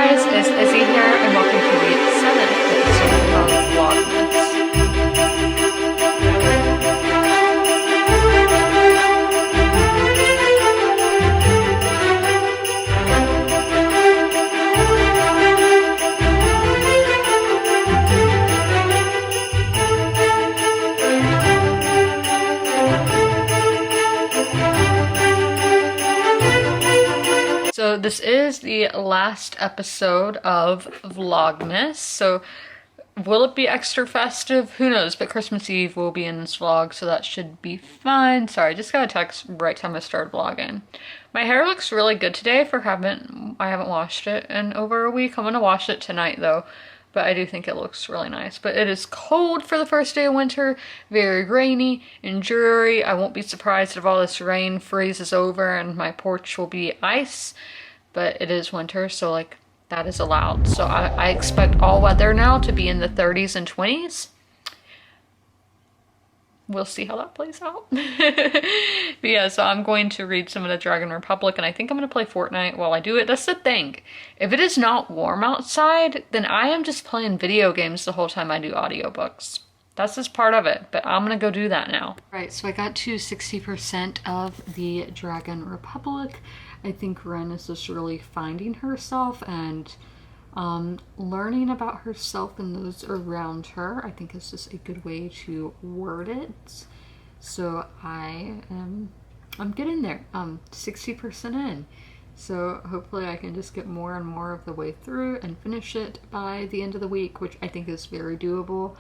guys, it's Izzy here and welcome to the 7th episode of Vlogmas. So this is the last episode of Vlogmas, so will it be extra festive? Who knows, but Christmas Eve will be in this vlog, so that should be fun. Sorry, I just got a text right time I started vlogging. My hair looks really good today I haven't washed it in over a week. I'm gonna wash it tonight though, but I do think it looks really nice. But it is cold for the first day of winter, very rainy and dreary. I won't be surprised if all this rain freezes over and my porch will be ice, but it is winter, so like that is allowed. So I expect all weather now to be in the 30s and 20s. We'll see how that plays out. But yeah, so I'm going to read some of the Dragon Republic, and I think I'm going to play Fortnite while I do it. That's the thing. If it is not warm outside, then I am just playing video games the whole time I do audiobooks. That's just part of it, but I'm going to go do that now. Right, so I got to 60% of the Dragon Republic. I think Ren is just really finding herself and learning about herself and those around her. I think it's just a good way to word it. So I'm getting there. 60% in. So hopefully I can just get more and more of the way through and finish it by the end of the week, which I think is very doable.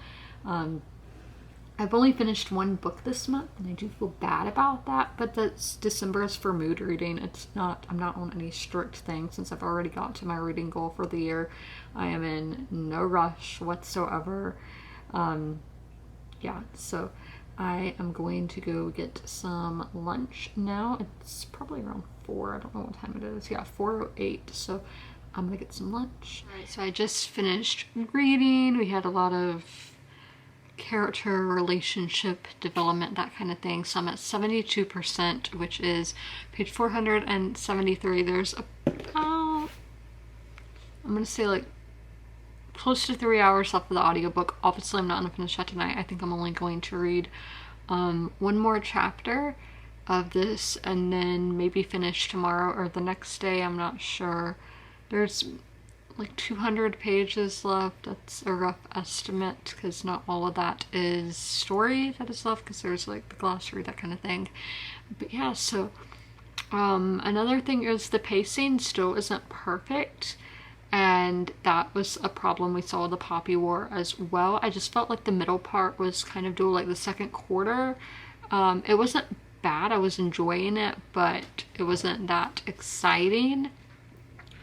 I've only finished one book this month, and I do feel bad about that, but that's December is for mood reading. I'm not on any strict thing since I've already got to my reading goal for the year. I am in no rush whatsoever. Yeah, so I am going to go get some lunch now. It's probably around 4. I don't know what time it is. Yeah, 4:08. So I'm gonna get some lunch. All right, so I just finished reading. We had a lot of character, relationship development, that kind of thing. So I'm at 72%, which is page 473. There's about, I'm gonna say like close to 3 hours left of the audiobook. Obviously I'm not gonna finish that tonight. I think I'm only going to read one more chapter of this and then maybe finish tomorrow or the next day. I'm not sure. There's like 200 pages left. That's a rough estimate because not all of that is story that is left, because there's like the glossary, that kind of thing. But yeah, so another thing is the pacing still isn't perfect, and that was a problem we saw with the Poppy War as well. I just felt like the middle part was kind of dull, like the second quarter. It wasn't bad, I was enjoying it, but it wasn't that exciting.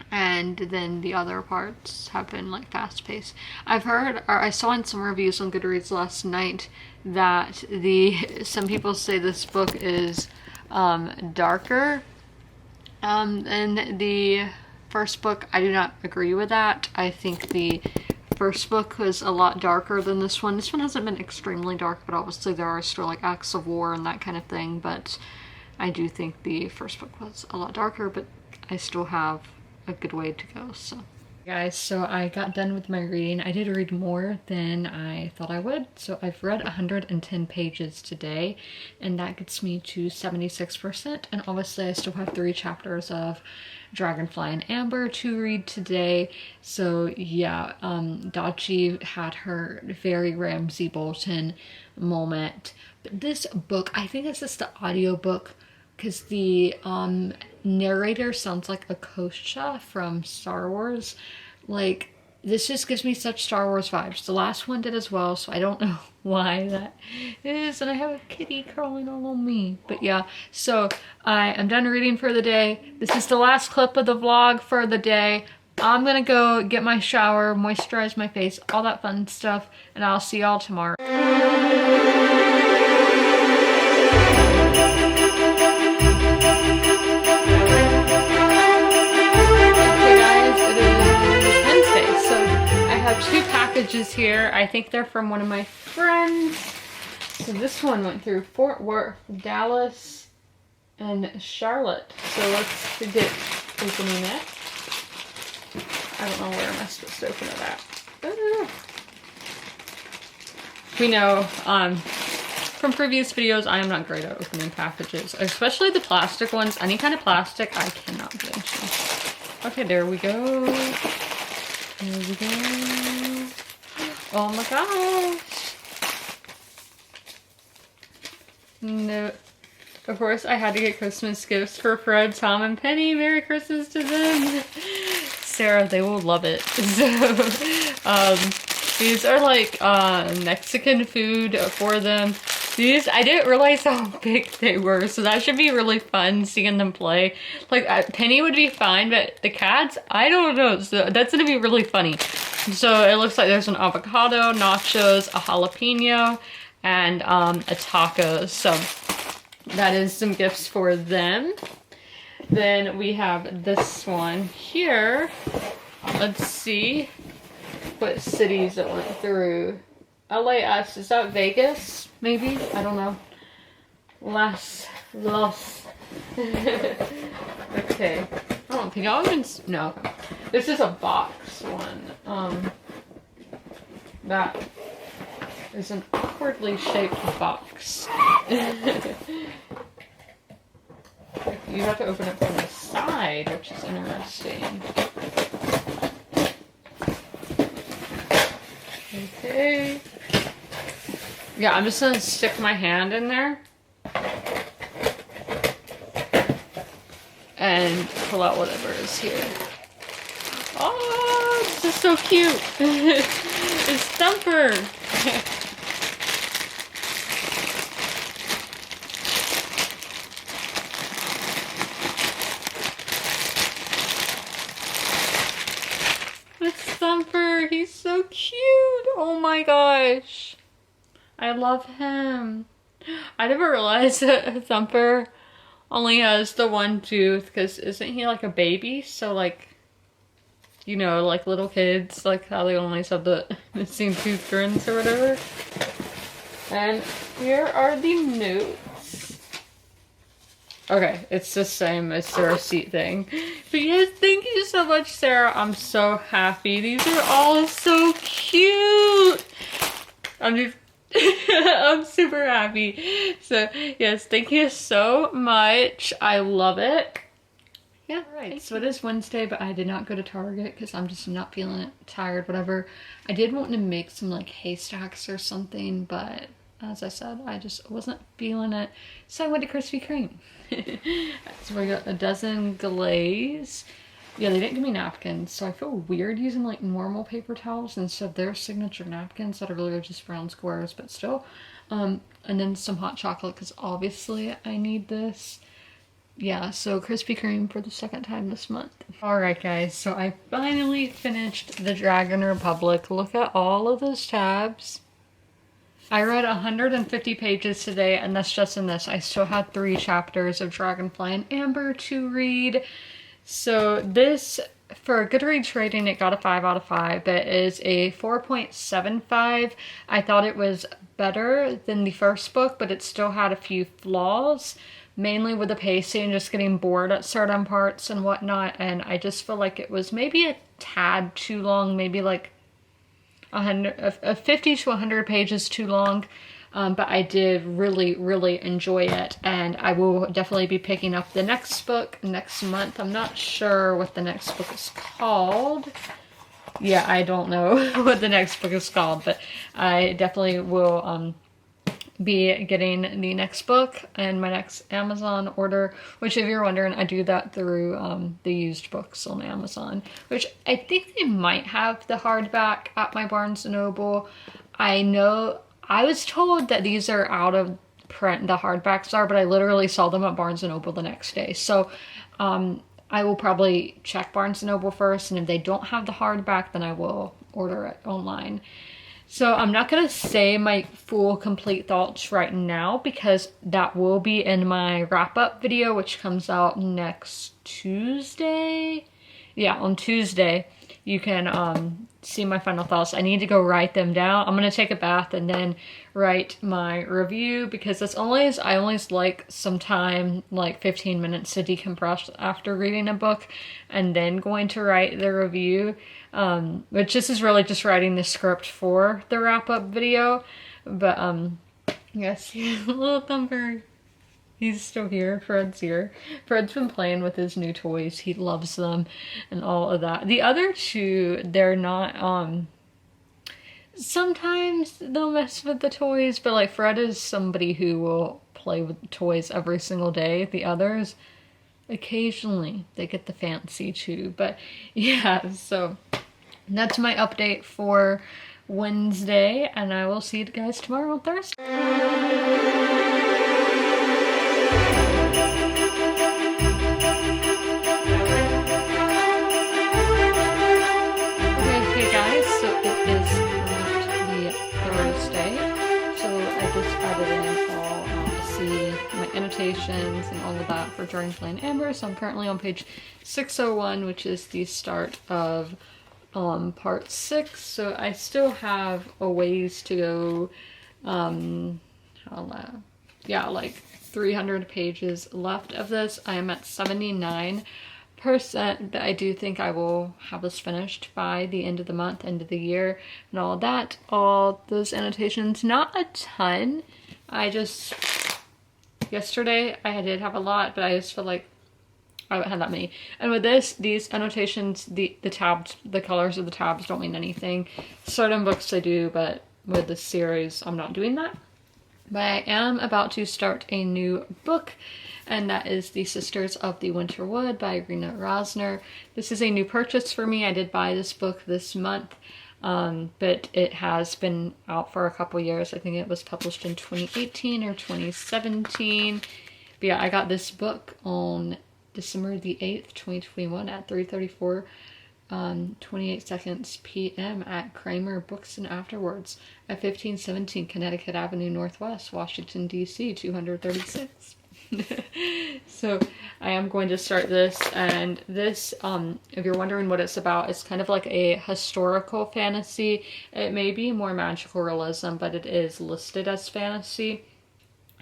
And then the other parts have been like fast paced. I've heard, or I saw in some reviews on Goodreads last night, that some people say this book is darker than the first book. I do not agree with that. I think the first book was a lot darker than this one. This one hasn't been extremely dark, but obviously there are still like acts of war and that kind of thing. But I do think the first book was a lot darker, but I still have a good way to go. So guys, so I got done with my reading. I did read more than I thought I would. So I've read 110 pages today, and that gets me to 76%. And obviously I still have 3 chapters of Dragonfly and Amber to read today. So yeah, Dachi had her very Ramsay Bolton moment. But this book, I think it's just the audiobook, because the narrator sounds like a Kosha from Star Wars. Like, this just gives me such Star Wars vibes. The last one did as well, so I don't know why that is. And I have a kitty crawling all on me. But yeah, so I am done reading for the day. This is the last clip of the vlog for the day. I'm gonna go get my shower, moisturize my face, all that fun stuff, and I'll see y'all tomorrow. I have 2 packages here. I think they're from one of my friends. So this one went through Fort Worth, Dallas, and Charlotte. So let's get opening it. I I don't know where am I supposed to open it at. We know from previous videos I am not great at opening packages, especially the plastic ones. Any kind of plastic I cannot do. Okay, there we go. There we go. Oh my gosh. No. Of course, I had to get Christmas gifts for Fred, Tom, and Penny. Merry Christmas to them. Sarah, they will love it. So, these are like Mexican food for them. These, I didn't realize how big they were, so that should be really fun seeing them play. Like, Penny would be fine, but the cats, I don't know. So that's gonna be really funny. So it looks like there's an avocado, nachos, a jalapeno, and a taco. So that is some gifts for them. Then we have this one here. Let's see what cities it went through. LAS, is that Vegas? Maybe? I don't know. Los. Okay. I don't think I'll even, no. This is a box one. That is an awkwardly shaped box. You have to open it from the side, which is interesting. Okay. Yeah, I'm just gonna stick my hand in there and pull out whatever is here. Oh, this is so cute. It's Thumper. It's Thumper. He's so cute. Oh my gosh. I love him. I never realized that Thumper only has the one tooth, because isn't he like a baby? So like, you know, like little kids, like how they only have the missing tooth grins or whatever. And here are the notes. Okay, it's the same as the receipt thing. But yes, thank you so much, Sarah. I'm so happy. These are all so cute. I'm super happy. So yes, thank you so much. I love it. Yeah, alright, so it is Wednesday, but I did not go to Target because I'm just not feeling it, tired, whatever. I did want to make some like haystacks or something, but as I said, I just wasn't feeling it. So I went to Krispy Kreme. So we got a dozen glaze. Yeah, they didn't give me napkins, so I feel weird using like normal paper towels instead of their signature napkins that are really just round squares, but still. And then some hot chocolate, because obviously I need this. Yeah, so Krispy Kreme for the second time this month. Alright guys, so I finally finished the Dragon Republic. Look at all of those tabs. I read 150 pages today, and that's just in this. I still had 3 chapters of Dragonfly and Amber to read. So this, for Goodreads rating, it got a 5 out of 5, but it is a 4.75. I thought it was better than the first book, but it still had a few flaws, mainly with the pacing, just getting bored at certain parts and whatnot, and I just feel like it was maybe a tad too long, maybe like 50 to 100 pages too long. But I did really enjoy it, and I will definitely be picking up the next book next month. I'm not sure what the next book is called. Yeah, I don't know what the next book is called, but I definitely will be getting the next book and my next Amazon order, which if you're wondering, I do that through the used books on Amazon, which I think they might have the hardback at my Barnes & Noble. I know I was told that these are out of print, the hardbacks are, but I literally saw them at Barnes & Noble the next day. So I will probably check Barnes & Noble first, and if they don't have the hardback, then I will order it online. So I'm not going to say my full complete thoughts right now, because that will be in my wrap-up video, which comes out next Tuesday. Yeah, on Tuesday. you can see my final thoughts. I need to go write them down. I'm gonna take a bath and then write my review, because I always like some time, like 15 minutes to decompress after reading a book and then going to write the review. Which this is really just writing the script for the wrap-up video. But yes, little Thumper. He's still here. Fred's here. Fred's been playing with his new toys. He loves them and all of that. The other two, they're not, sometimes they'll mess with the toys, but like Fred is somebody who will play with toys every single day. The others, occasionally they get the fancy too. But yeah, so that's my update for Wednesday, and I will see you guys tomorrow on Thursday. Annotations and all of that for Drawing Flame Amber. So I'm currently on page 601, which is the start of part 6. So I still have a ways to go. Yeah, like 300 pages left of this. I am at 79%, but I do think I will have this finished by the end of the month, end of the year, and all of that. All those annotations, not a ton. Yesterday I did have a lot, but I just feel like I haven't had that many. And with these annotations, the tabs, the colors of the tabs don't mean anything. Certain books I do, but with this series I'm not doing that. But I am about to start a new book, and that is The Sisters of the Winter Wood by Rena Rosner. This is a new purchase for me. I did buy this book this month. But it has been out for a couple years. I think it was published in 2018 or 2017. But yeah, I got this book on December the 8th, 2021 at 3:34, 28 seconds p.m. at Kramer Books and Afterwards at 1517 Connecticut Avenue Northwest, Washington, D.C., 236. So I am going to start this, and this, if you're wondering what it's about, it's kind of like a historical fantasy. It may be more magical realism, but it is listed as fantasy,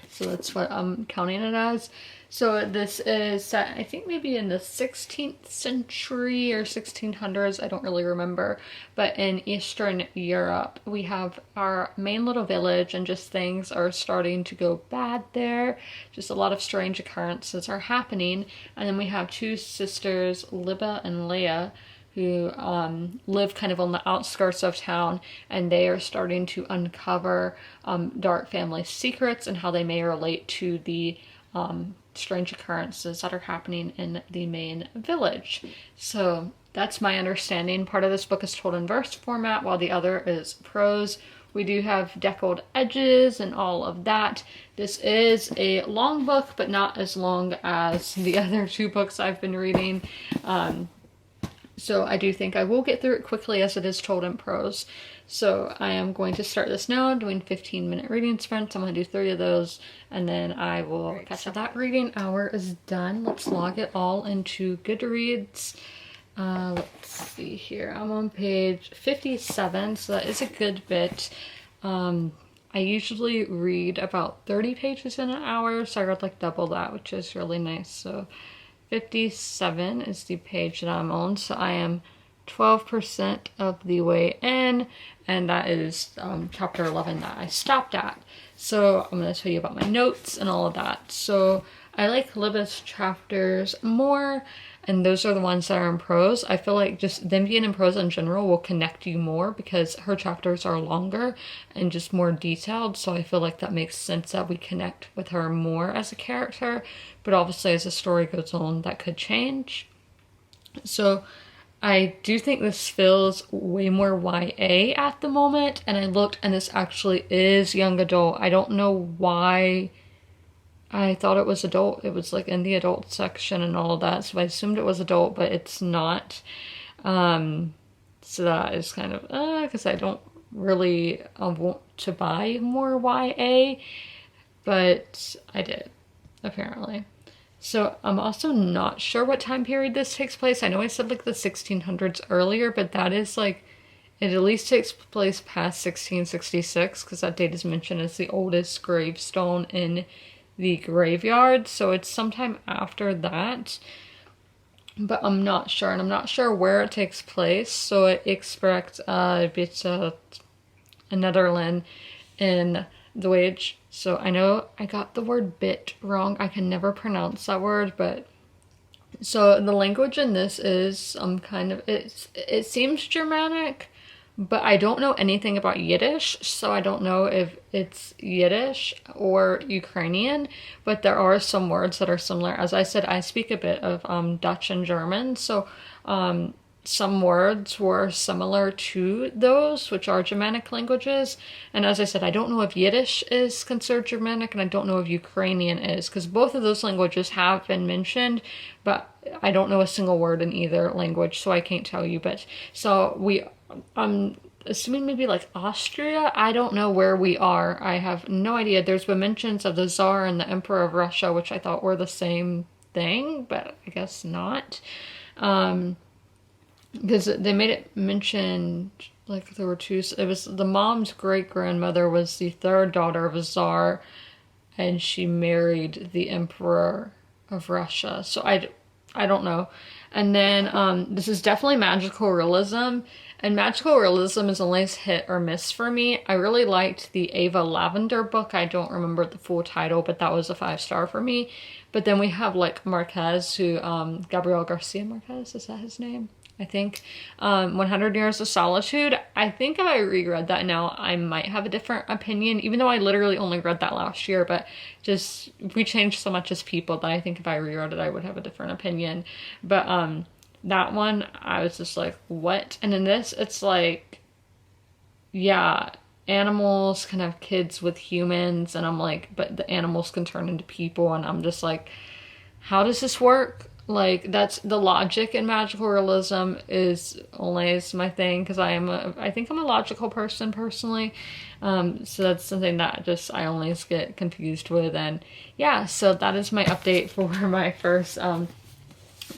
so that's what I'm counting it as. So this is set, I think maybe in the 16th century or 1600s, I don't really remember, but in Eastern Europe. We have our main little village, and just things are starting to go bad there. Just a lot of strange occurrences are happening. And then we have two sisters, Libba and Leah, who live kind of on the outskirts of town, and they are starting to uncover dark family secrets and how they may relate to the strange occurrences that are happening in the main village. So that's my understanding. Part of this book is told in verse format, while the other is prose. We do have deckled edges and all of that. This is a long book, but not as long as the other two books I've been reading. So I do think I will get through it quickly, as it is told in prose. So I am going to start this now, doing 15-minute reading sprints. I'm going to do 3 of those, and then I will catch up. That reading hour is done. Let's log it all into Goodreads. Let's see here. I'm on page 57, so that is a good bit. I usually read about 30 pages in an hour, so I read like double that, which is really nice. So 57 is the page that I'm on, so I am 12% of the way in, and that is chapter 11 that I stopped at. So I'm going to tell you about my notes and all of that. So I like Libba's chapters more, and those are the ones that are in prose. I feel like just them being in prose in general will connect you more, because her chapters are longer and just more detailed. So I feel like that makes sense that we connect with her more as a character. But obviously as the story goes on, that could change. So I do think this feels way more YA at the moment. And I looked, and this actually is young adult. I don't know why I thought it was adult. It was like in the adult section and all of that, so I assumed it was adult, but it's not. So that is kind of, because I don't really want to buy more YA, but I did, apparently. So I'm also not sure what time period this takes place. I know I said like the 1600s earlier, but that is like, it at least takes place past 1666 because that date is mentioned as the oldest gravestone in the graveyard. So it's sometime after that, but I'm not sure, and I'm not sure where it takes place. So I expect it's Netherlands in the wage. So I know I got the word bit wrong. I can never pronounce that word, but so the language in this is kind of, it seems Germanic, but I don't know anything about Yiddish, so I don't know if it's Yiddish or Ukrainian, but there are some words that are similar. As I said, I speak a bit of Dutch and German, so some words were similar to those, which are Germanic languages. And as I said, I don't know if Yiddish is considered Germanic, and I don't know if Ukrainian is, because both of those languages have been mentioned, but I don't know a single word in either language, so I can't tell you. But so I'm assuming maybe like Austria. I don't know where we are. I have no idea. There's been mentions of the Tsar and the Emperor of Russia, which I thought were the same thing, but I guess not. Because they made it mention like there were two. It was the mom's great grandmother was the third daughter of a czar, and she married the emperor of Russia. So I don't know. And then this is definitely magical realism, and magical realism is always hit or miss for me. I really liked the Ava Lavender book. I don't remember the full title, but that was a 5-star for me. But then we have like Marquez, who Gabriel Garcia Marquez, is that his name? I think 100 Years of Solitude. I think if I reread that now, I might have a different opinion, even though I literally only read that last year. But just, we changed so much as people that I think if I reread it, I would have a different opinion. But that one, I was just like, what? And in this, it's like, yeah, animals can have kids with humans, and I'm like, but the animals can turn into people, and I'm just like, how does this work? Like, that's the logic in magical realism is always my thing, because I think I'm a logical person personally. So that's something that just I always get confused with. And yeah, so that is my update for my first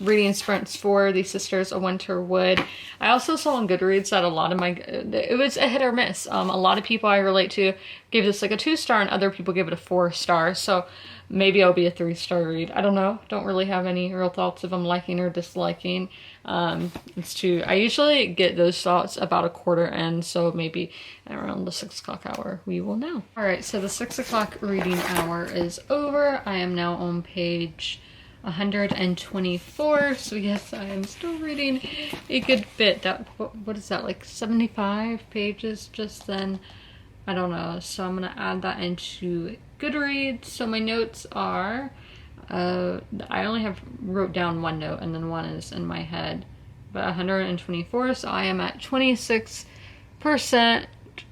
reading sprints for the Sisters of Winter Wood. I also saw on Goodreads that a lot of it was a hit or miss. A lot of people I relate to gave this like a 2-star, and other people gave it a 4-star. So maybe I'll be a 3-star read. I don't know. Don't really have any real thoughts if I'm liking or disliking. I usually get those thoughts about a quarter in, so maybe around the 6 o'clock hour we will know. All right, so the 6 o'clock reading hour is over. I am now on page 124, so yes, I am still reading a good bit. What is that, like 75 pages just then? I don't know. So I'm gonna add that into Goodreads. So my notes are, I only wrote down one note, and then one is in my head, but 124, so I am at 26%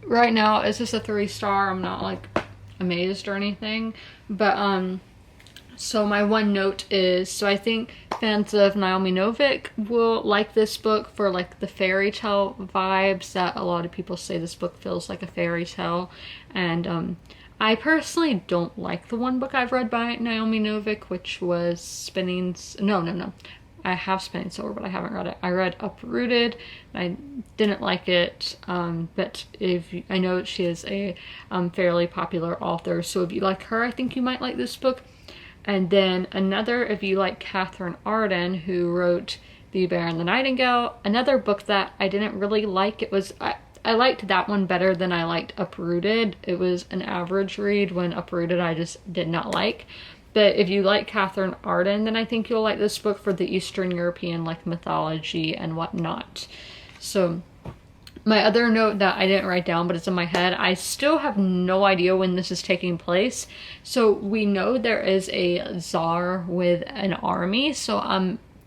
right now. It's just a 3-star. I'm not like amazed or anything, but so my one note is, so I think fans of Naomi Novik will like this book for like the fairy tale vibes that a lot of people say this book feels like a fairy tale. And I personally don't like the one book I've read by Naomi Novik, which was No. I have Spinning Silver, but I haven't read it. I read Uprooted, and I didn't like it, but I know she is a fairly popular author, so if you like her, I think you might like this book. And then another, if you like Catherine Arden, who wrote The Bear and the Nightingale, another book that I didn't really like. I liked that one better than I liked Uprooted. It was an average read, when Uprooted I just did not like. But if you like Catherine Arden, then I think you'll like this book for the Eastern European like mythology and whatnot. So my other note that I didn't write down, but it's in my head, I still have no idea when this is taking place. So we know there is a czar with an army. So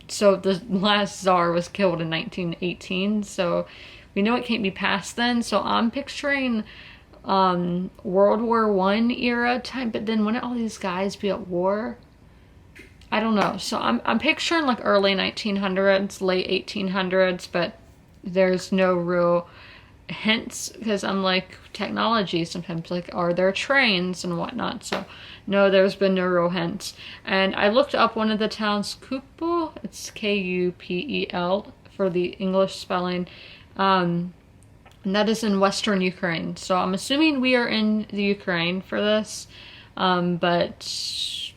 the last czar was killed in 1918. So we know it can't be past then. So I'm picturing World War I era time. But then wouldn't all these guys be at war? I don't know. So I'm picturing like early 1900s, late 1800s, but there's no real hints, because I'm like, technology sometimes, like, are there trains and whatnot? So no, there's been no real hints. And I looked up one of the towns, Kupel, it's Kupel for the English spelling, and that is in Western Ukraine. So I'm assuming we are in the Ukraine for this, but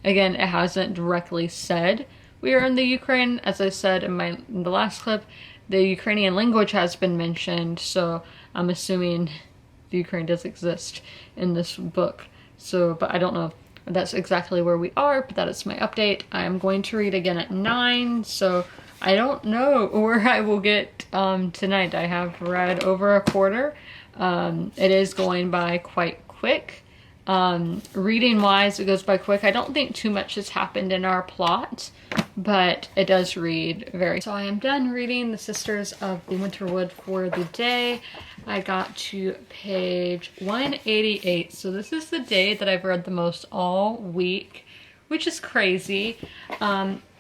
again, it hasn't directly said we are in the Ukraine. As I said in the last clip, the Ukrainian language has been mentioned, so I'm assuming the Ukraine does exist in this book. So, but I don't know if that's exactly where we are, but that is my update. I am going to read again at 9, so I don't know where I will get tonight. I have read over a quarter. It is going by quite quick. Reading wise, it goes by quick. I don't think too much has happened in our plot, but it does read very. So I am done reading The Sisters of the Winterwood for the day. I got to page 188. So this is the day that I've read the most all week, which is crazy.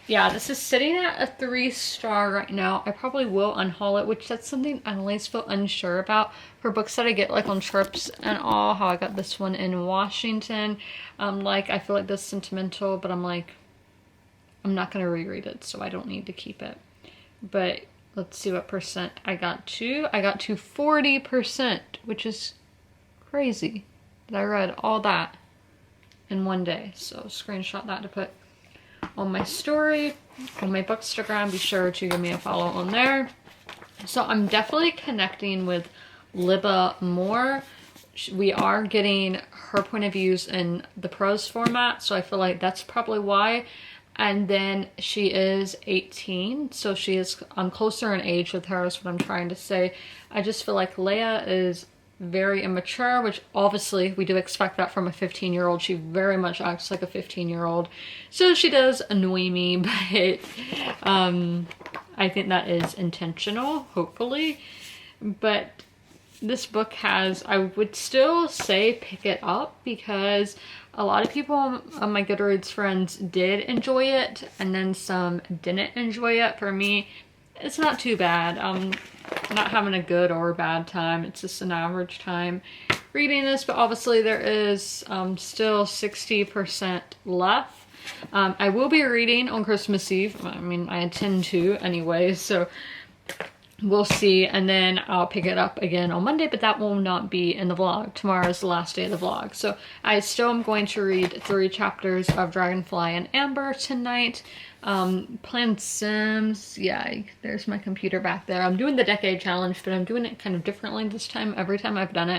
Yeah, this is sitting at a 3-star right now. I probably will unhaul it, which that's something I always feel unsure about for books that I get like on trips and all. How I got this one in Washington. Like, I feel like this is sentimental, but I'm like, I'm not going to reread it, so I don't need to keep it. But let's see what percent I got to. I got to 40%, which is crazy that I read all that in one day. So screenshot that to put on my story, on my Bookstagram. Be sure to give me a follow on there. So I'm definitely connecting with Libba more. We are getting her point of views in the prose format, so I feel like that's probably why. And then she is 18, so she is, I'm closer in age with her, is what I'm trying to say. I just feel like Leia is very immature, which obviously we do expect that from a 15-year-old. She very much acts like a 15-year-old. So she does annoy me, but I think that is intentional, hopefully. But this book has, I would still say pick it up, because a lot of people on my Goodreads friends did enjoy it, and then some didn't enjoy it. For me, it's not too bad. Not having a good or bad time. It's just an average time reading this, but obviously there is still 60% left. I will be reading on Christmas Eve. I mean, I intend to anyway, so we'll see. And then I'll pick it up again on Monday, but that will not be in the vlog. Tomorrow is the last day of the vlog. So I still am going to read 3 chapters of Dragonfly and Amber tonight. Playing Sims. Yeah, there's my computer back there. I'm doing the decade challenge, but I'm doing it kind of differently this time. Every time I've done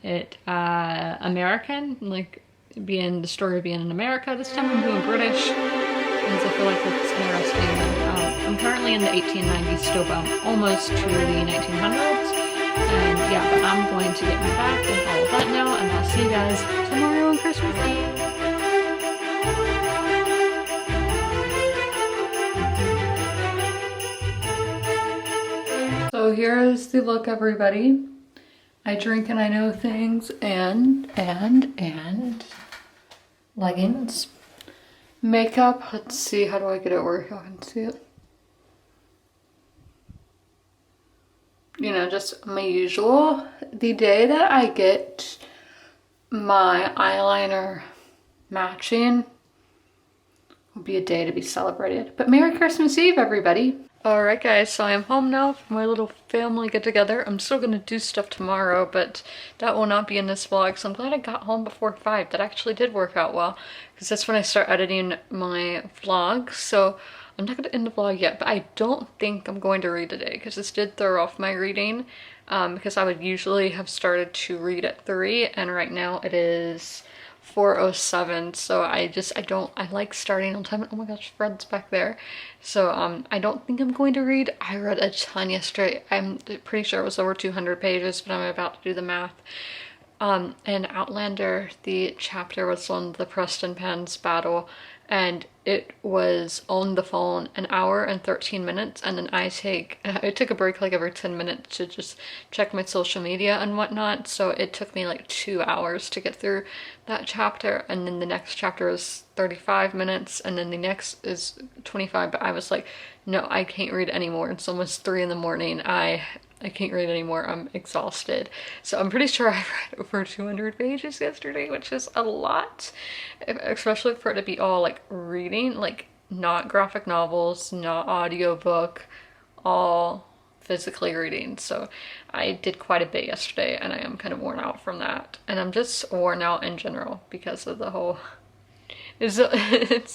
it American, like being the story of being in America. This time I'm doing British, because I feel like that's interesting. I'm currently in the 1890s still, but I'm almost to the 1900s. And yeah, but I'm going to get my back and all of that now, and I'll see you guys tomorrow on Christmas Eve. So here is the look, everybody. I drink and I know things, and leggings. Makeup, let's see, how do I get it where y'all can see it? You know, just my usual. The day that I get my eyeliner matching will be a day to be celebrated. But Merry Christmas Eve, everybody. Alright guys, so I am home now for my little family get together. I'm still gonna do stuff tomorrow, but that will not be in this vlog, so I'm glad I got home before 5. That actually did work out well, because that's when I start editing my vlog. So I'm not gonna end the vlog yet, but I don't think I'm going to read today, because this did throw off my reading, because I would usually have started to read at 3, and right now it is 4:07, so I like starting on time. Oh my gosh, Fred's back there. So I don't think I'm going to read. I read a ton yesterday. I'm pretty sure it was over 200 pages, but I'm about to do the math. In Outlander, the chapter was on the Preston Penn's battle, and it was on the phone 1 hour and 13 minutes, and then I took a break like every 10 minutes to just check my social media and whatnot, so it took me like 2 hours to get through that chapter, and then the next chapter is 35 minutes, and then the next is 25, but I was like, no, I can't read anymore. It's almost 3 in the morning. I I can't read anymore. I'm exhausted. So I'm pretty sure I read over 200 pages yesterday, which is a lot, especially for it to be all like reading, like not graphic novels, not audiobook, all physically reading. So I did quite a bit yesterday and I am kind of worn out from that. And I'm just worn out in general because of the whole it's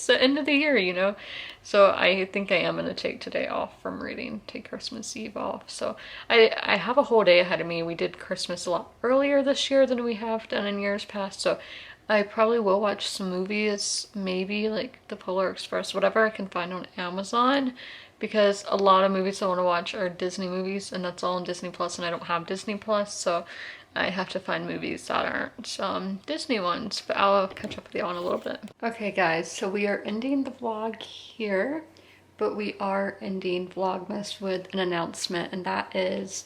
the end of the year, you know? So I think I am gonna take today off from reading, take Christmas Eve off. So I have a whole day ahead of me. We did Christmas a lot earlier this year than we have done in years past. So I probably will watch some movies, maybe like The Polar Express, whatever I can find on Amazon, because a lot of movies I want to watch are Disney movies and that's all on Disney Plus and I don't have Disney Plus, so I have to find movies that aren't Disney ones, but I'll catch up with you on a little bit. Okay guys, so we are ending the vlog here, but we are ending Vlogmas with an announcement, and that is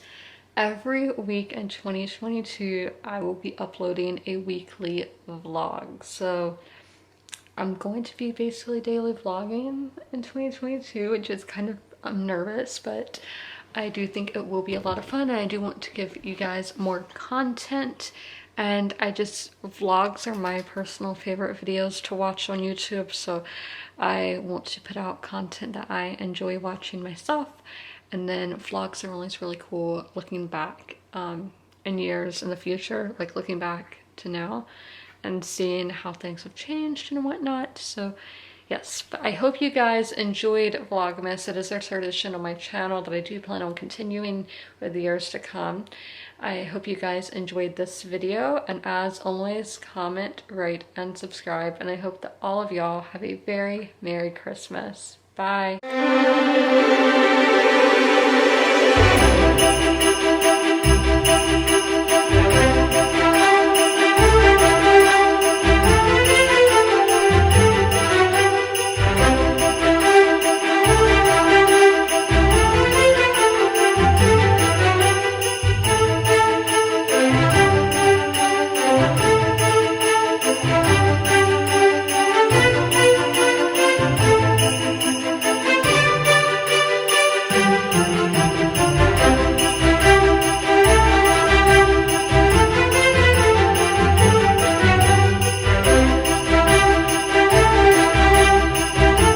every week in 2022, I will be uploading a weekly vlog. So I'm going to be basically daily vlogging in 2022, which is kind of, I'm nervous, but I do think it will be a lot of fun and I do want to give you guys more content. And vlogs are my personal favorite videos to watch on YouTube, so I want to put out content that I enjoy watching myself. And then vlogs are always really cool looking back in years in the future, like looking back to now and seeing how things have changed and whatnot. So yes, but I hope you guys enjoyed Vlogmas. It is a tradition on my channel that I do plan on continuing with the years to come. I hope you guys enjoyed this video, and as always, comment, rate, and subscribe, and I hope that all of y'all have a very Merry Christmas. Bye!